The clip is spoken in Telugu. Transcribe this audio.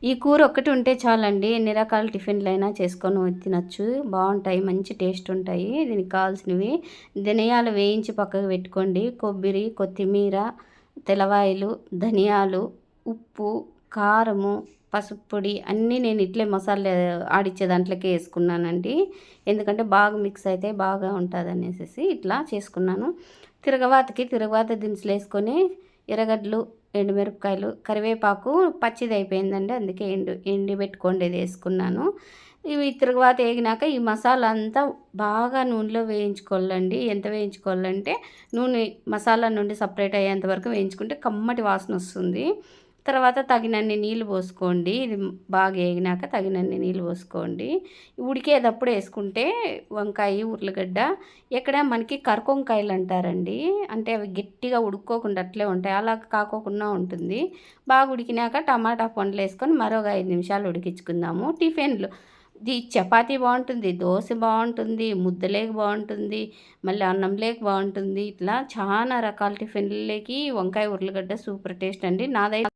ఈ కూర ఒక్కటి ఉంటే చాలండి. ఎన్ని రకాల టిఫిన్‌లైనా చేసుకొని తినొచ్చు. బావుంటాయి. మంచి టేస్ట్ ఉంటాయి. దీనికి కావాల్సినవి ధనియాలు వేయించి పక్కకు పెట్టుకోండి. కొబ్బరి, కొత్తిమీర, తెల్లవాయలు, ధనియాలు, ఉప్పు, కారము, పసుపు పొడి అన్నీ నేను ఇట్లే మసాలా ఆడిచ్చే దాంట్లోకే యేసుకున్నానండి. ఎందుకంటే బాగా మిక్స్ అయితే బాగా ఉంటదనేసేసి ఇట్లా చేసుకున్నాను. తిరగవాత దినుసులేసుకొని ఎర్రగడ్డలు, ఎండుమిరపకాయలు, కరివేపాకు పచ్చిదయిపోయిందండి. అందుకే ఎండబెట్టుకోండేది యేసుకున్నాను. ఇవి తిరగవాత ఏగినాక ఈ మసాలా అంతా బాగా నూనెలో వేయించుకోవాలండి. ఎంత వేయించుకోవాలంటే నూనె మసాలా నుండి సపరేట్ అయ్యేంత వరకు వేయించుకుంటే కమ్మటి వాసనొస్తుంది. తర్వాత తగినన్ని నీళ్లు పోసుకోండి. ఇది బాగా ఏగినాక తగినన్ని నీళ్లు పోసుకోండి. ఉడికేటప్పుడు యేసుకుంటే వంకాయ, ఉర్లగడ్డ ఎక్కడ మనకి కరకొంకాయలంటారండి. అంటే అవి గట్టిగా ఉడుక్కోకుండా అట్లే ఉంటాయి. అలా కాకోకుండా ఉంటుంది. బాగా ఉడికినాక టమాటా పండ్లేసుకొని మరో 5 నిమిషాలు ఉడికించుకుందాము. టిఫిన్‌లు చపాతీ బావుంటుంది, దోస బావుంటుంది, ముద్దలేకి బావుంటుంది, మళ్ళీ అన్నంలేకి బావుంటుంది. ఇట్లా చానా రకాల టిఫిన్‌లకి వంకాయ, ఉర్లగడ్డ సూపర్ టేస్ట్ అండి. నాదైతే